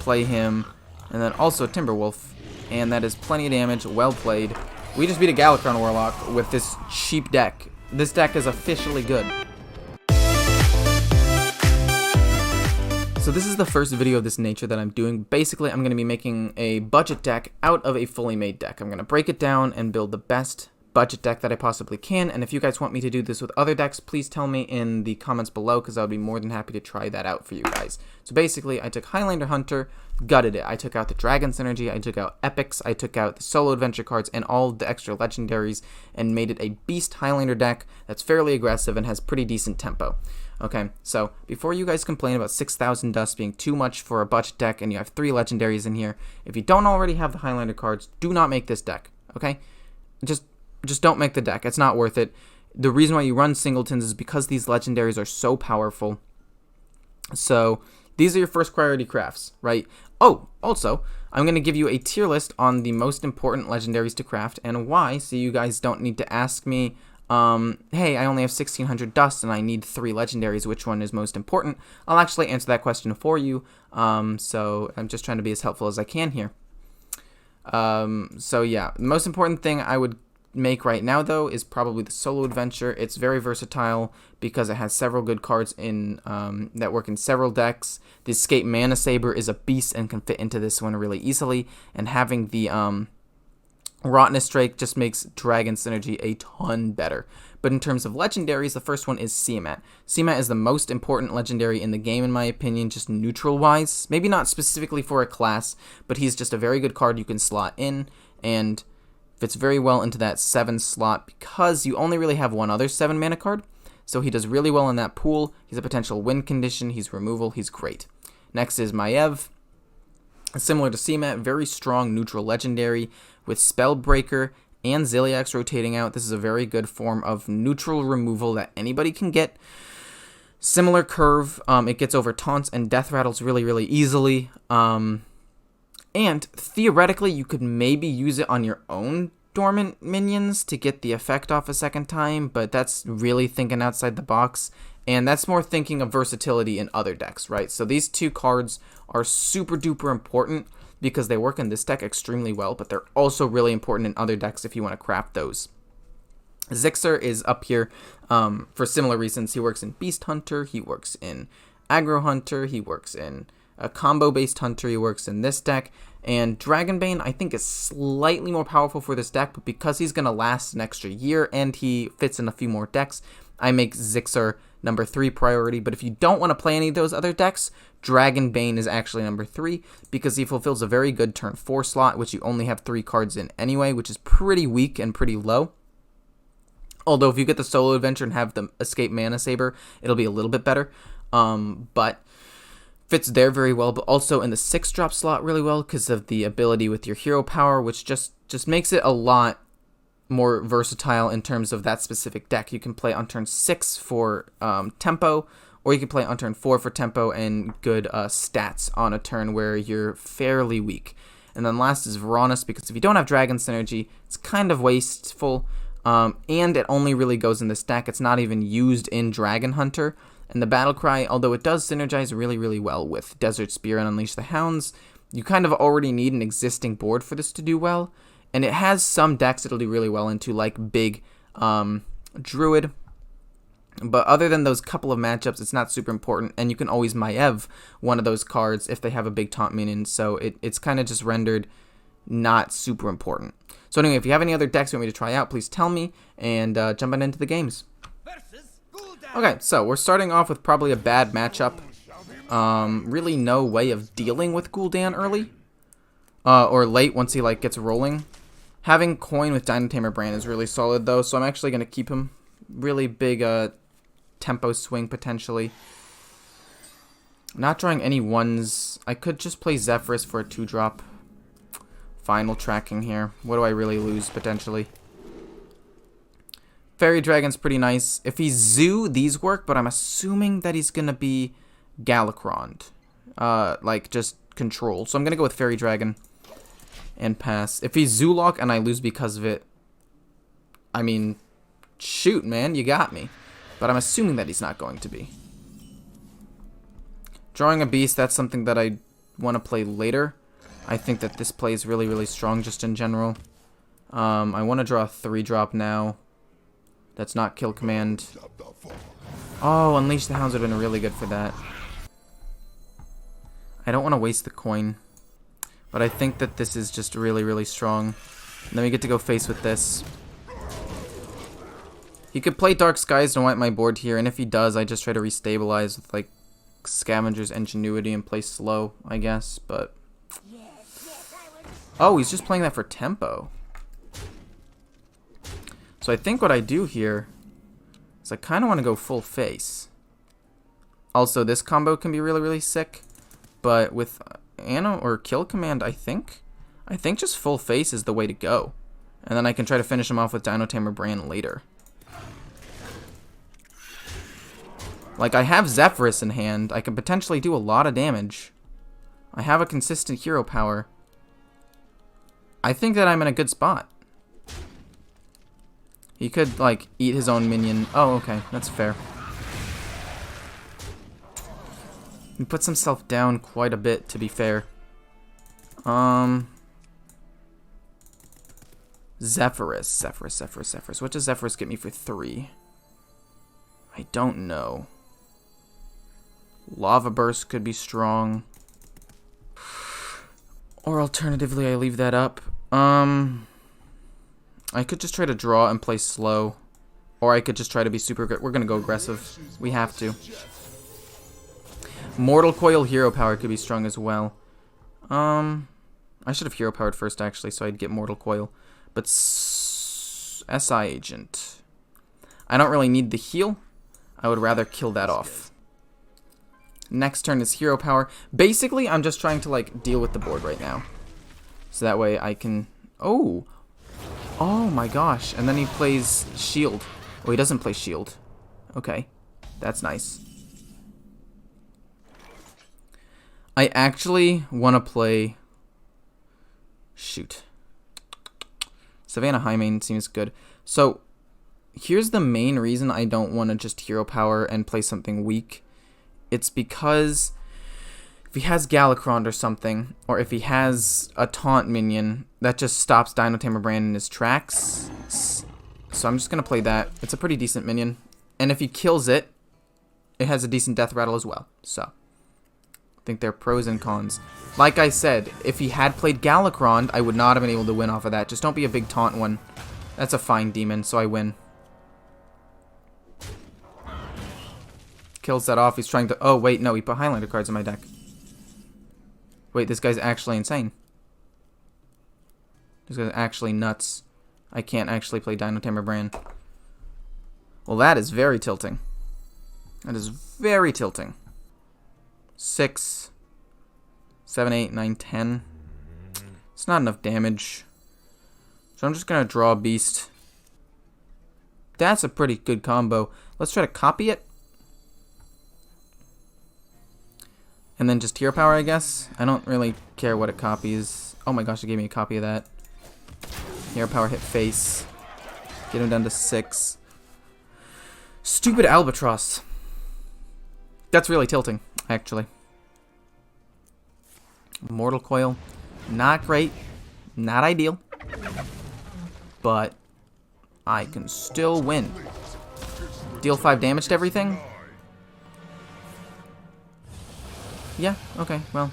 play him, and then also Timberwolf, and that is plenty of damage. Well played. We just beat a Galakron Warlock with this cheap deck. This deck is officially good. So this is the first video of this nature that I'm doing. Basically, I'm going to be making a budget deck out of a fully made deck. I'm going to break it down and build the best budget deck that I possibly can. And if you guys want me to do this with other decks, please tell me in the comments below, because I would be more than happy to try that out for you guys. So basically, I took Highlander Hunter, gutted it. I took out the Dragon Synergy, I took out Epics, I took out the solo adventure cards and all the extra legendaries, and made it a beast Highlander deck that's fairly aggressive and has pretty decent tempo. Okay, so before you guys complain about 6,000 dust being too much for a budget deck and you have 3 legendaries in here, if you don't already have the Highlander cards, do not make this deck, okay? Just don't make the deck. It's not worth it. The reason why you run singletons is because these legendaries are so powerful. So these are your first priority crafts, right? Oh, also, I'm going to give you a tier list on the most important legendaries to craft and why, so you guys don't need to ask me, hey, I only have 1,600 dust and I need 3 legendaries, which one is most important? I'll actually answer that question for you, so I'm just trying to be as helpful as I can here. So yeah, the most important thing I would make right now, though, is probably the solo adventure. It's very versatile because it has several good cards in that work in several decks. The Escape Mana Saber is a beast and can fit into this one really easily, and having the Rottenness Drake just makes Dragon Synergy a ton better. But in terms of legendaries, the first one is Seamat. Seamat is the most important legendary in the game, in my opinion, just neutral-wise. Maybe not specifically for a class, but he's just a very good card you can slot in, and fits very well into that 7 slot because you only really have one other 7 mana card. So he does really well in that pool. He's a potential win condition. He's removal. He's great. Next is Maiev. Similar to Seamat, very strong neutral legendary with Spellbreaker and Ziliax rotating out. This is a very good form of neutral removal that anybody can get. Similar curve. It gets over taunts and death rattles really, really easily. And theoretically, you could maybe use it on your own dormant minions to get the effect off a second time, but that's really thinking outside the box. And that's more thinking of versatility in other decks, right? So these 2 cards are super duper important because they work in this deck extremely well, but they're also really important in other decks if you want to craft those. Zixer is up here for similar reasons. He works in Beast Hunter, he works in Aggro Hunter, he works in a combo-based Hunter, he works in this deck, and Dragonbane I think is slightly more powerful for this deck, but because he's going to last an extra year and he fits in a few more decks, I make Zixer number 3 priority. But if you don't want to play any of those other decks, Dragonbane is actually number 3 because he fulfills a very good turn 4 slot, which you only have 3 cards in anyway, which is pretty weak and pretty low. Although if you get the solo adventure and have the Escape Mana Saber, it'll be a little bit better. But fits there very well, but also in the 6-drop slot really well because of the ability with your hero power, which just makes it a lot more versatile in terms of that specific deck. You can play on turn 6 for tempo, or you can play on turn 4 for tempo and good stats on a turn where you're fairly weak. And then last is Varanus, because if you don't have Dragon Synergy, it's kind of wasteful, and it only really goes in this deck. It's not even used in Dragon Hunter. And the Battlecry, although it does synergize really, really well with Desert Spear and Unleash the Hounds, you kind of already need an existing board for this to do well. And it has some decks it'll do really well into, like big Druid. But other than those couple of matchups, it's not super important. And you can always Maiev one of those cards if they have a big taunt minion. So it's kind of just rendered not super important. So anyway, if you have any other decks you want me to try out, please tell me. And jumping into the games. Okay, so we're starting off with probably a bad matchup. Really no way of dealing with Gul'dan early. Or late once he like gets rolling. Having Coin with Dinotamer Brand is really solid though, so I'm actually going to keep him. Really big tempo swing potentially. Not drawing any 1s. I could just play Zephyrus for a 2-drop. Final tracking here. What do I really lose potentially? Fairy Dragon's pretty nice. If he's Zoo, these work, but I'm assuming that he's going to be Galakron. Like, just control. So I'm going to go with Fairy Dragon and pass. If he's Zoolock and I lose because of it, I mean, shoot, man, you got me. But I'm assuming that he's not going to be. Drawing a Beast, that's something that I want to play later. I think that this play is really, really strong just in general. I want to draw a 3-drop now. That's not kill command. Oh, Unleash the Hounds would have been really good for that. I don't want to waste the coin. But I think that this is just really, really strong. And then we get to go face with this. He could play Dark Skies to wipe my board here, and if he does, I just try to restabilize with, like, Scavenger's Ingenuity and play slow, I guess, but... Oh, he's just playing that for tempo. So I think what I do here is I kind of want to go full face. Also, this combo can be really, really sick, but with Anno or Kill Command, I think just full face is the way to go. And then I can try to finish him off with Dino Tamer Brand later. Like, I have Zephyrus in hand. I can potentially do a lot of damage. I have a consistent hero power. I think that I'm in a good spot. He could, like, eat his own minion. Oh, okay. That's fair. He puts himself down quite a bit, to be fair. Zephyrus. What does Zephyrus get me for 3? I don't know. Lava Burst could be strong. Or alternatively, I leave that up. I could just try to draw and play slow. Or I could just try to be super good. We're going to go aggressive. We have to. Mortal Coil Hero Power could be strong as well. I should have Hero Powered first, actually, so I'd get Mortal Coil. But SI Agent. I don't really need the heal. I would rather kill that off. Next turn is Hero Power. Basically, I'm just trying to, like, deal with the board right now. So that way I can... Oh! Oh my gosh. And then he plays Shield. Oh, he doesn't play Shield. Okay. That's nice. I actually want to play... Shoot. Savannah Highmane seems good. So, here's the main reason I don't want to just Hero Power and play something weak. It's because if he has Galakron or something, or if he has a taunt minion, that just stops Dino Tamer Brand in his tracks. So I'm just going to play that. It's a pretty decent minion. And if he kills it, it has a decent death rattle as well. So, I think there are pros and cons. Like I said, if he had played Galakron, I would not have been able to win off of that. Just don't be a big taunt one. That's a fine demon, so I win. Kills that off. He's trying to... Oh, wait, no. He put Highlander cards in my deck. Wait, this guy's actually insane. This guy's actually nuts. I can't actually play Dino Tamer Brand. Well, that is very tilting. That is very tilting. 6, 7, 8, 9, 10. It's not enough damage. So I'm just going to draw a beast. That's a pretty good combo. Let's try to copy it. And then just Hero Power, I guess. I don't really care what it copies. Oh my gosh, it gave me a copy of that. Hero Power hit face. Get him down to 6. Stupid Albatross. That's really tilting, actually. Mortal Coil. Not great. Not ideal. But I can still win. Deal 5 damage to everything? Yeah, okay, well.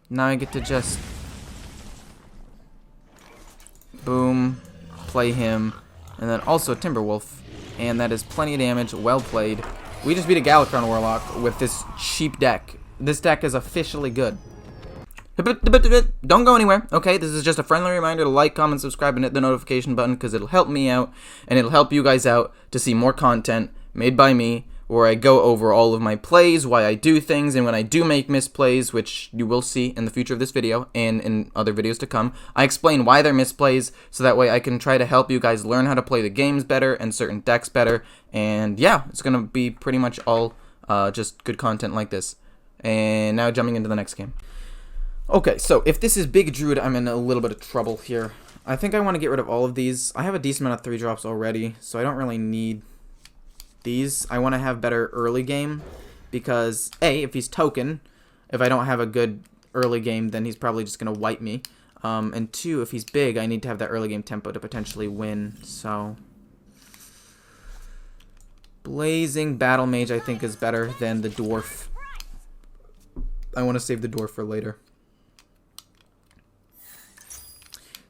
Now I get to just... Boom. Play him. And then also Timberwolf. And that is plenty of damage. Well played. We just beat a Galakron Warlock with this cheap deck. This deck is officially good. Don't go anywhere, okay? This is just a friendly reminder to like, comment, subscribe, and hit the notification button because it'll help me out, and it'll help you guys out to see more content made by me where I go over all of my plays, why I do things, and when I do make misplays, which you will see in the future of this video and in other videos to come, I explain why they're misplays so that way I can try to help you guys learn how to play the games better and certain decks better, and yeah, it's going to be pretty much all just good content like this. And now jumping into the next game. Okay, so if this is Big Druid, I'm in a little bit of trouble here. I think I want to get rid of all of these. I have a decent amount of 3-drops already, so I don't really need these. I want to have better early game because, A, if he's token, if I don't have a good early game, then he's probably just going to wipe me. And 2, if he's big, I need to have that early game tempo to potentially win. So Blazing Battle Mage, I think, is better than the Dwarf. I want to save the Dwarf for later.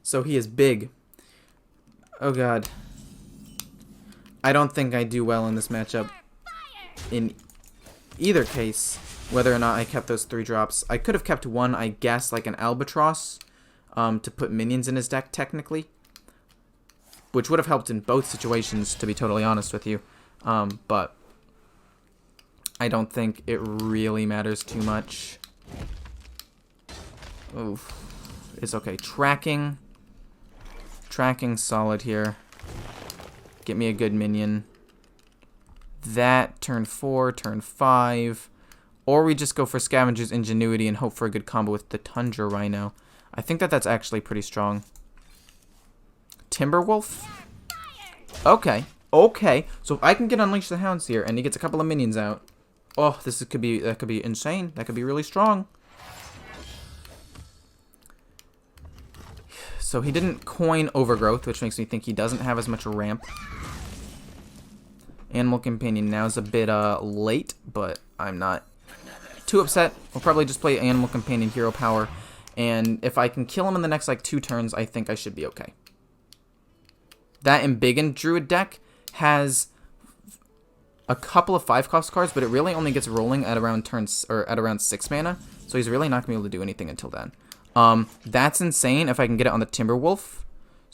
So he is big. Oh god. I don't think I do well in this matchup. In either case, whether or not I kept those 3 drops. I could have kept 1, I guess, like an Albatross, to put minions in his deck, technically. Which would have helped in both situations, to be totally honest with you. But I don't think it really matters too much. Oof. It's okay. Tracking. Tracking solid here. Get me a good minion. That, turn 4, turn 5. Or we just go for Scavenger's Ingenuity and hope for a good combo with the Tundra Rhino. I think that that's actually pretty strong. Timberwolf? Okay. Okay. So if I can get Unleash the Hounds here and he gets a couple of minions out. Oh, that could be insane. That could be really strong. So he didn't coin Overgrowth, which makes me think he doesn't have as much ramp. Animal Companion now is a bit late, but I'm not too upset. We'll probably just play Animal Companion Hero Power, and if I can kill him in the next like 2 turns, I think I should be okay. That Embiggen Druid deck has a couple of 5-cost cards, but it really only gets rolling at around at around 6 mana, so he's really not gonna be able to do anything until then. That's insane if I can get it on the Timberwolf.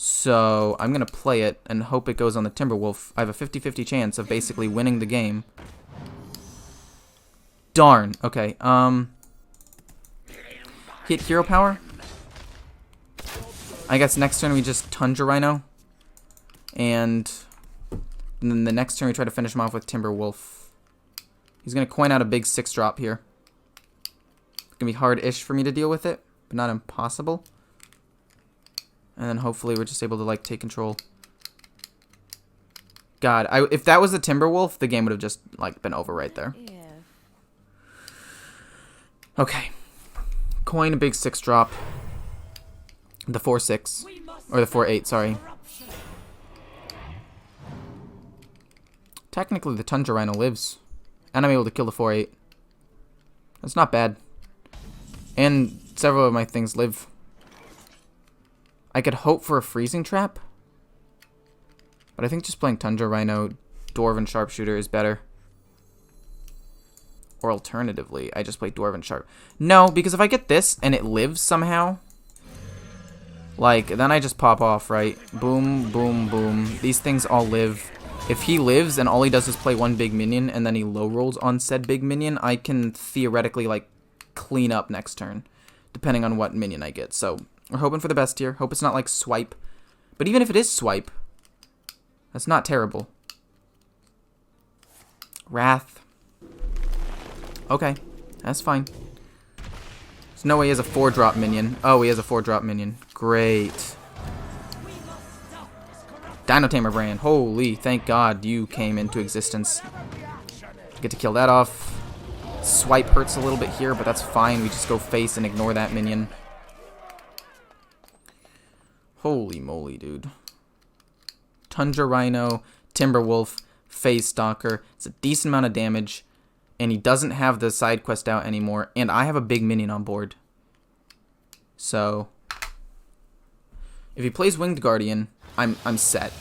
So I'm going to play it and hope it goes on the Timberwolf. I have a 50-50 chance of basically winning the game. Darn. Okay. Hit Hero Power. I guess next turn we just Tundra Rhino. And then the next turn we try to finish him off with Timberwolf. He's going to coin out a big 6-drop here. It's going to be hard-ish for me to deal with it, but not impossible. And then hopefully we're just able to, like, take control. God, if that was the Timberwolf, the game would have just, like, been over right there. Yeah. Okay. Coin a big 6-drop. The 4-6. Or the 4-8, sorry. Technically, the Tundra Rhino lives. And I'm able to kill the 4-8. That's not bad. And several of my things live. I could hope for a freezing trap, but I think just playing Tundra Rhino, Dwarven Sharpshooter is better. Or alternatively, I just play Dwarven Sharp. No, because if I get this and it lives somehow, like, then I just pop off, right? Boom, boom, boom. These things all live. If he lives and all he does is play 1 big minion and then he low rolls on said big minion, I can theoretically, like, clean up next turn, depending on what minion I get. So we're hoping for the best here. Hope it's not like Swipe. But even if it is Swipe, that's not terrible. Wrath. Okay, that's fine. There's no way he has a 4-drop minion. Oh, he has a 4-drop minion. Great. Dino Tamer Brand. Holy, thank God you came into existence. Get to kill that off. Swipe hurts a little bit here, but that's fine. We just go face and ignore that minion. Holy moly, dude. Tundra Rhino, Timberwolf, Phase Stalker. It's a decent amount of damage. And he doesn't have the side quest out anymore. And I have a big minion on board. So if he plays Winged Guardian, I'm set.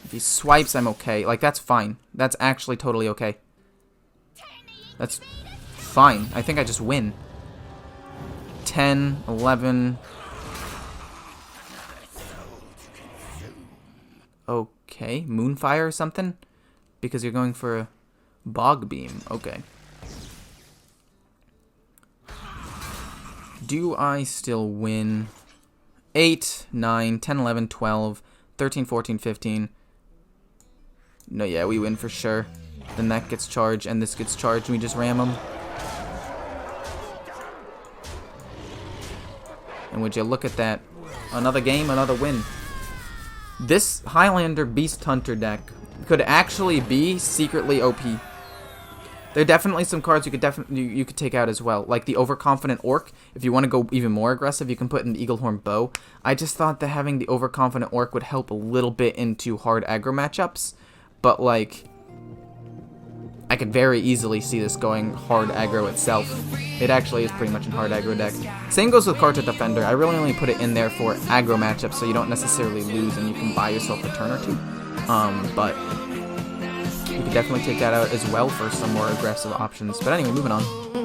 If he swipes, I'm okay. Like, that's fine. That's actually totally okay. That's fine. I think I just win. 10, 11. Okay, Moonfire or something? Because you're going for a Bog Beam. Okay. Do I still win? 8, 9, 10, 11, 12, 13, 14, 15. No, yeah, we win for sure. Then that gets charged, and this gets charged, and we just ram them. And would you look at that? Another game, another win. This Highlander Beast Hunter deck could actually be secretly OP. There are definitely some cards you could take out as well, like the Overconfident Orc. If you want to go even more aggressive, you can put in the Eaglehorn Bow. I just thought that having the Overconfident Orc would help a little bit into hard aggro matchups, but like I could very easily see this going hard aggro itself. It actually is pretty much a hard aggro deck. Same goes with Karta Defender. I really only put it in there for aggro matchups, so you don't necessarily lose and you can buy yourself a turn or two. But you could definitely take that out as well for some more aggressive options. But anyway, moving on.